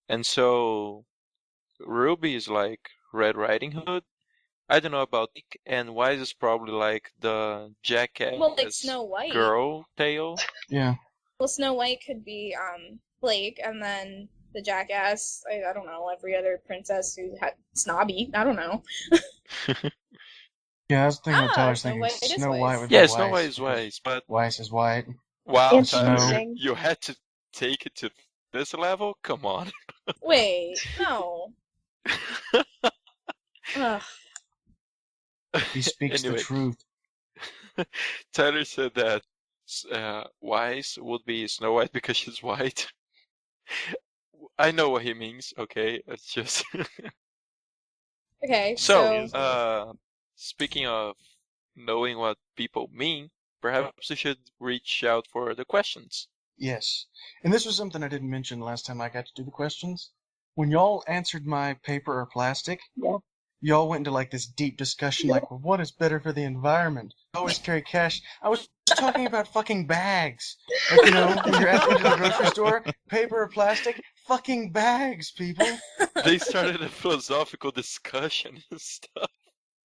and so Ruby is like Red Riding Hood. I don't know about Nick, and Wise is probably like the jackass Well, like Snow White. girl tale. Yeah. Well, Snow White could be Blake, and then the jackass, I don't know, every other princess who had snobby. I don't know. Yeah, I was thinking what Tyler's Snow thinking. White is Snow Wise. White would be Yeah, Wise. Snow White is because Wise, but Wise is white. wow, And she Tyler, can sing. you had to take it to this level? Come on. Wait, no. Ugh. He speaks Anyway. the truth. Tyler said that Wise would be Snow White because she's white. I know what he means, okay? It's just... Okay, So, so speaking of knowing what people mean, perhaps we should reach out for the questions. Yes. And this was something I didn't mention last time I got to do the questions. When y'all answered my paper or plastic, Yeah. y'all went into like this deep discussion like, well, what is better for the environment? Always carry cash. I was talking about fucking bags. Like, when you're at the grocery store, paper or plastic, fucking bags, people. They started a philosophical discussion and stuff.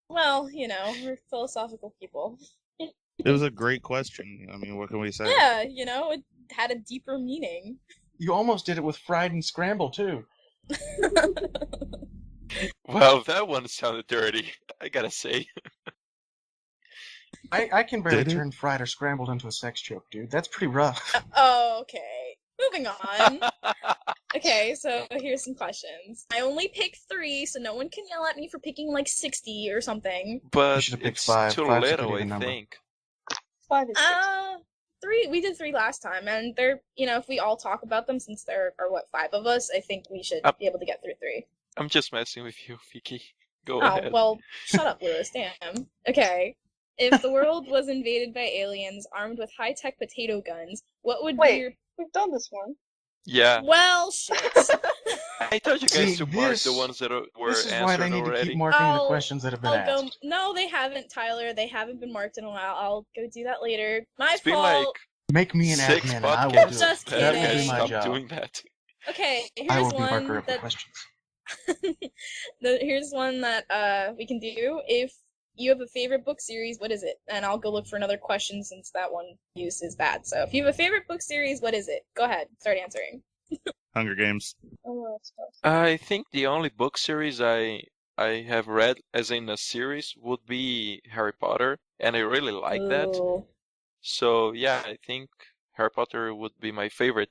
well, we're philosophical people. It was a great question. I mean, what can we say? Yeah, it had a deeper meaning. You almost did it with fried and scramble, too. Well, that one sounded dirty, I gotta say. I can barely Did it? turn fried or scrambled into a sex joke, dude. That's pretty rough. Oh, okay. Moving on. Okay, so here's some questions. I only picked 3, so no one can yell at me for picking like 60 or something. But should've picked it's 5. too 5's a good little, I even number. think. 5 is 6. 3. We did 3 last time, and they're, if we all talk about them, since there are, 5 of us, I think we should be able to get through 3. I'm just messing with you, Vicki. Go Oh, ahead. well, shut up, Lewis, damn. Okay. If the world was invaded by aliens armed with high-tech potato guns, what would be Wait. your... We've done this one. Yeah, Well, shit. I told you guys See, to mark this- the ones that were This is answered why they need to already. keep marking the I'll- questions that have been I'll go... asked. No, they haven't, Tyler. They haven't been marked in a while. I'll go do that later. My It's been fault. like Make me an 6 admin and I will podcasts. do Just it. That will kidding. be my Stop job. doing that. Okay, I here's will be marker one of the that questions. Here's one that we can do. If you have a favorite book series, what is it? And I'll go look for another question since that one use is bad. So if you have a favorite book series, what is it? Go ahead, start answering. Hunger Games. Oh, that's tough. I think the only book series I have read as in a series would be Harry Potter, and I really like that. Ooh. So yeah, I think Harry Potter would be my favorite.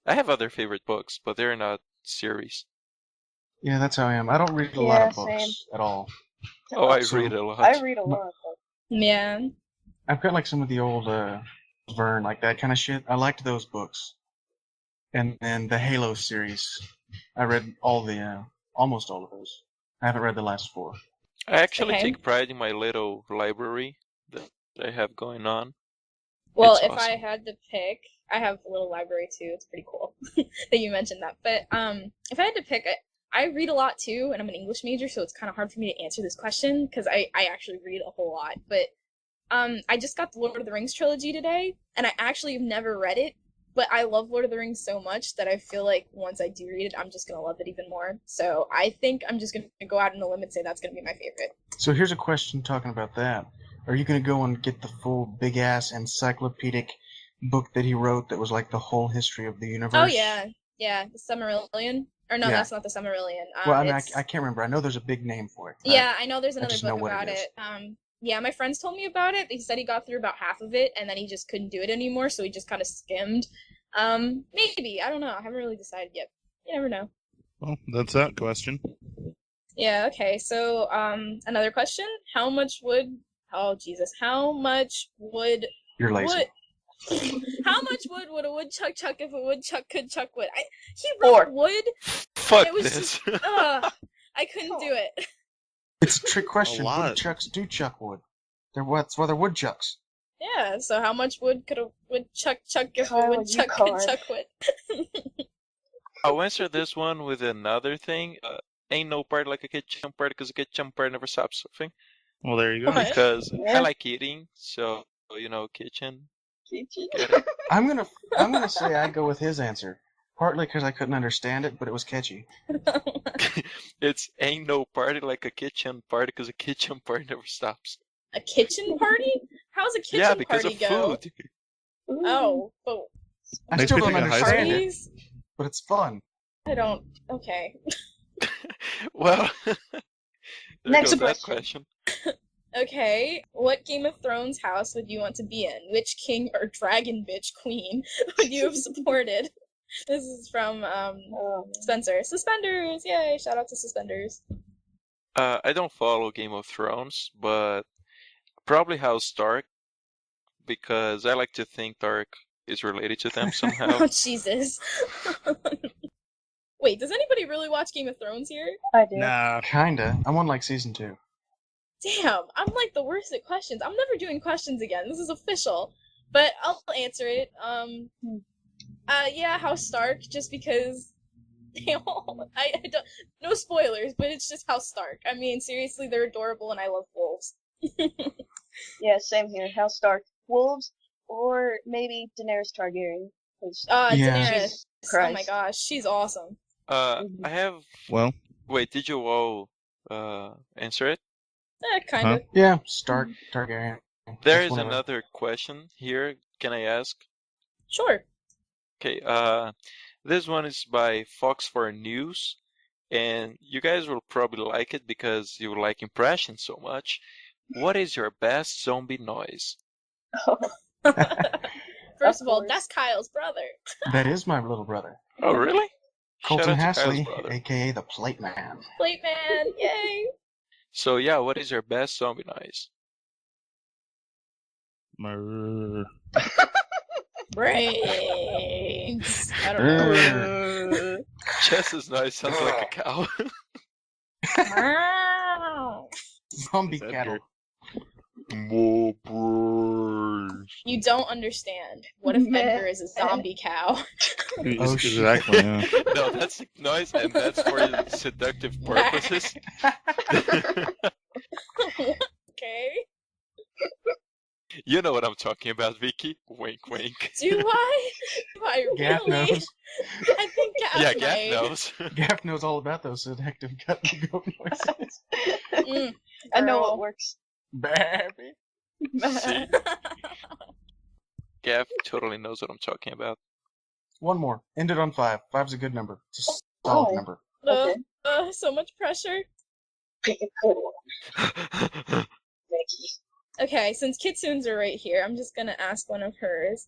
I have other favorite books, but they're not series. Yeah, that's how I am. I don't read a lot of Yeah, books same. at all. Oh, I So, read a lot. I read a lot. Yeah. I've got like some of the old Verne, like that kind of shit. I liked those books. And then the Halo series. I read all the, almost all of those. I haven't read the last 4. I actually Okay. take pride in my little library that I have going on. Well, It's if I awesome. had to pick, I have a little library too. It's pretty cool that you mentioned that. But if I had to pick, I read a lot too, and I'm an English major, so it's kind of hard for me to answer this question because I actually read a whole lot. But I just got the Lord of the Rings trilogy today, and I actually have never read it. But I love Lord of the Rings so much that I feel like once I do read it, I'm just gonna love it even more. So I think I'm just gonna go out on a limb and say that's gonna be my favorite. So here's a question talking about that. Are you going to go and get the full big-ass encyclopedic book that he wrote that was like the whole history of the universe? Oh yeah, the Silmarillion. Or no, Yeah. that's not the Silmarillion. Well, I mean, it's... I can't remember. I know there's a big name for it. Yeah, I know there's another just book know what about it is. it. Yeah, my friends told me about it. He said he got through about half of it, and then he just couldn't do it anymore, so he just kind of skimmed. Maybe. I don't know. I haven't really decided yet. You never know. Well, that's that question. Yeah, okay. So, another question. How much would... Oh, Jesus. How much would... You're lazy. How much wood would a woodchuck chuck if a woodchuck could chuck wood? He 4. wrote wood. Fuck It was this. I couldn't do it. It's a trick question. A lot. Woodchucks do chuck wood. That's why they're woodchucks. Yeah, so how much wood could a woodchuck chuck if a Kyle, you woodchuck could card. chuck wood? I'll answer this one with another thing. Ain't no party like a kitchen party because a kitchen party never stops surfing. Well, there you go. What? Because Yeah. I like eating, so kitchen. Kitchen. Get it? I'm gonna say I go with his answer. Partly because I couldn't understand it, but it was catchy. It's ain't no party like a kitchen party because a kitchen party never stops. A kitchen party? How's a kitchen Yeah, because party of go? food. Oh, but I Makes still me don't think of high school. understand it, parties? but it's fun. I don't. Okay. Well, there Next goes that question. question. Okay. What Game of Thrones house would you want to be in? Which king or dragon bitch queen would you have supported? This is from Spencer. Suspenders! Yay! Shout out to Suspenders. I don't follow Game of Thrones, but probably House Stark, because I like to think Stark is related to them somehow. Oh, Jesus. Wait, does anybody really watch Game of Thrones here? I do. Nah. Kinda. I'm on like season 2. Damn, I'm like the worst at questions. I'm never doing questions again. This is official. But I'll answer it. Yeah, House Stark, just because I don't, no spoilers, but it's just House Stark. I mean, seriously, they're adorable and I love wolves. Yeah, same here. House Stark. Wolves, or maybe Daenerys Targaryen. 'cause Yeah. Daenerys. Jesus Oh my Christ. gosh, she's awesome. I have. Well, Wait, did you all answer it? Kind of. Yeah, Stark, Targaryen. There That's is one of another question here. Can I ask? Sure. Okay, this one is by Fox 4 News, and you guys will probably like it because you like impressions so much. What is your best zombie noise? First of all, course. that's Kyle's brother. That is my little brother, Oh, really? Shout Colton out to Kyle's Hasley, brother. aka the Plate Man. Plate man, yay! So yeah, what is your best zombie noise? mer- Brains. I don't know. Chess's noise sounds like a cow. Meow. Zombie Is that cattle. More brains. You don't understand. What if Meh. Edgar is a zombie cow? Oh, shit. exactly. Yeah. No, that's the noise, and that's for seductive purposes. Okay. You know what I'm talking about, Vicki. Wink, wink. Do I? Do I Gaff really? knows. I think Gaff Yeah, might. Gaff knows. Gaff knows all about those seductive cut and go noises. I know Girl. what works. Baby. See? Gaff totally knows what I'm talking about. One more. End it on 5. 5's a good number. It's a solid Oh. number. Okay. So much pressure. Pick a good one, Vicki. Okay, since Kitsuns are right here, I'm just gonna ask one of hers.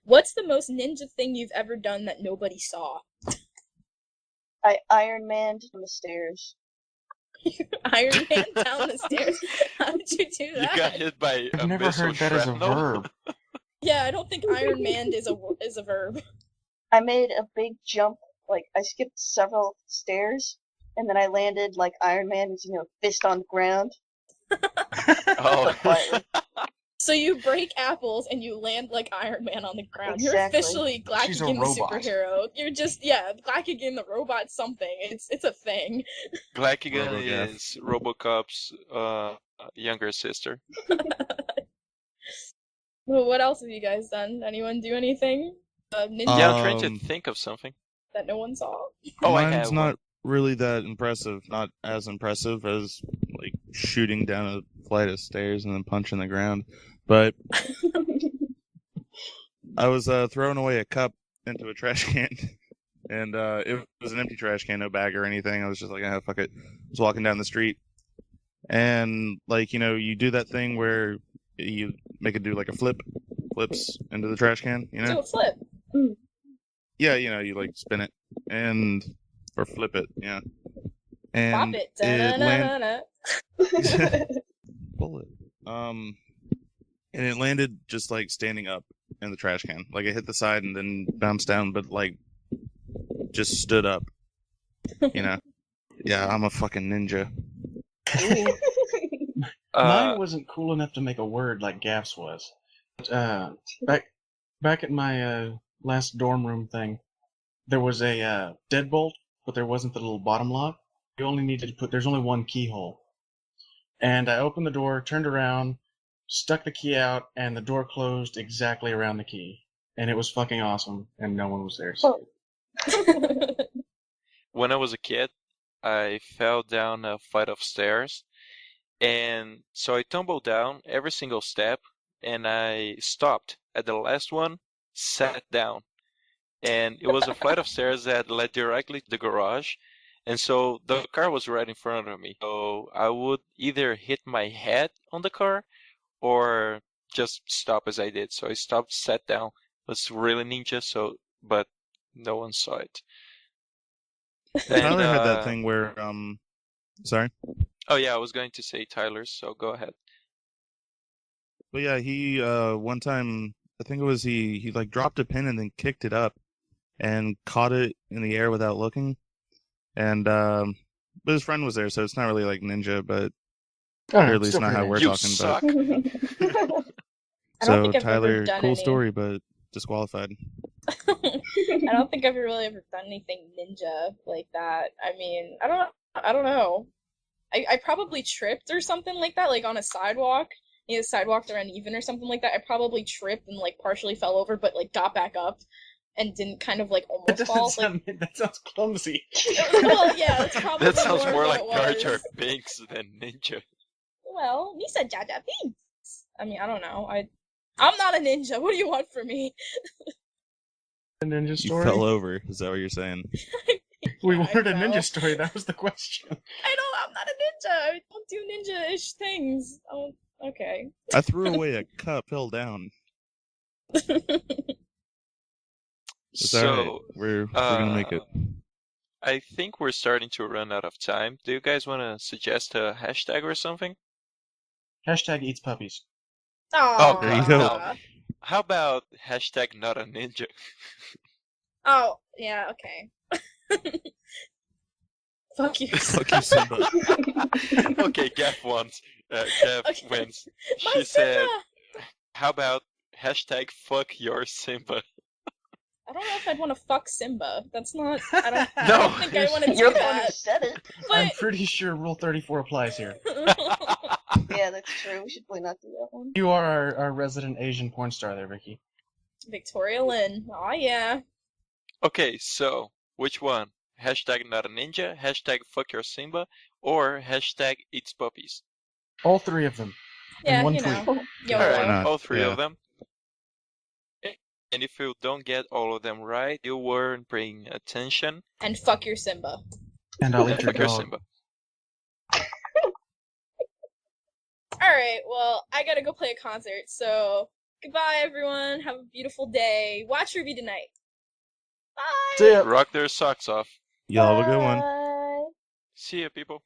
What's the most ninja thing you've ever done that nobody saw? I Iron Man'd on the stairs. Iron Man down the stairs. How did you do You that? got hit by I've a never missile heard that as a shrapnel? verb. Yeah, I don't think Iron Man is a verb. I made a big jump, like I skipped several stairs, and then I landed like Iron Man with, fist on the ground. Oh. Quietly. So you break apples and you land like Iron Man on the ground. Exactly. You're officially She's a Glakigan the robot. superhero. You're just Glakigan the robot something. It's a thing. Glakigan RoboGaff. is Robocop's younger sister. Well, what else have you guys done? Anyone do anything? Ninja Yeah, I'm trying to Um, think of something. that no one saw? Oh, I Mine's have not one. really that impressive. Not as impressive as like shooting down a flight of stairs and then punching the ground. But I was throwing away a cup into a trash can, and it was an empty trash can, no bag or anything. I was just like, ah, fuck it. I was walking down the street, and you do that thing where you make it do like a flips into the trash can, Do a flip. Yeah, you like spin it or flip it, yeah. And Pop it. it Da-na-na-na-na. pull it. And it landed just like standing up in the trash can. Like it hit the side and then bounced down, but like just stood up. Yeah, I'm a fucking ninja. Mine wasn't cool enough to make a word like Gaff's was. Back at my last dorm room thing, there was a deadbolt, but there wasn't the little bottom lock. You only needed to there's only one keyhole. And I opened the door, turned around, stuck the key out, and the door closed exactly around the key. And it was fucking awesome, and no one was there. So. When I was a kid, I fell down a flight of stairs, and so I tumbled down every single step, and I stopped at the last one, sat down, and it was a flight of stairs that led directly to the garage, and so the car was right in front of me. So I would either hit my head on the car or just stop as I did. So I stopped, sat down. It was really ninja, but no one saw it. And, Tyler had that thing where, sorry? Oh yeah, I was going to say Tyler's, so go ahead. But yeah, he, one time, I think it was he like dropped a pin and then kicked it up and caught it in the air without looking. And, but his friend was there, so it's not really like ninja, but or at least not how we're You talking suck. about. I don't So think I've ever Tyler, done cool any. story, but disqualified. I don't think I've really ever done anything ninja like that. I mean, I don't know. I probably tripped or something like that, like on a sidewalk. The sidewalks are uneven or something like that. I probably tripped and like partially fell over, but like got back up and didn't kind of like almost fall. That sounds clumsy. Well, yeah, that's probably That sounds more what like it Jar was. Jar Binks than ninja. Well, he said Jar Jar Binks. I mean, I don't know. I'm not a ninja. What do you want from me? A ninja You story? fell over, is that what you're saying? We Yeah, wanted a I know. ninja story, that was the question. I'm not a ninja. I don't do ninja-ish things. Oh, okay. I threw away a cup, fell down. It's alright. We're gonna make it. I think we're starting to run out of time. Do you guys want to suggest a hashtag or something? Hashtag eats puppies. Oh, there you go. No. How about hashtag not a ninja? Oh, yeah, okay. Fuck you. Fuck you, Simba. Okay, Gaff wins. Gaff Okay. wins. My She said, Simba! how about hashtag fuck your Simba? I don't know if I'd want to fuck Simba. That's not. I don't No. think I want to do You're the one who that. said it. I'm But pretty sure Rule 34 applies here. Yeah, Yeah, that's true. We should probably not do that one. You are our resident Asian porn star there, Vicky. Victoria Lynn. Aw, yeah. Okay, so which one? Hashtag not a ninja, hashtag fuck your Simba, or hashtag eats puppies? All three of them. Yeah, in one you tweet. know. Alright, not? all three Yeah. of them. And if you don't get all of them right, you weren't paying attention. And fuck your Simba. And I'll eat your Fuck your dog. Simba. Alright, well, I gotta go play a concert, so goodbye, everyone. Have a beautiful day. Watch Ruby tonight. Bye! See ya. Rock their socks off. Y'all have a good one. Bye. See ya, people.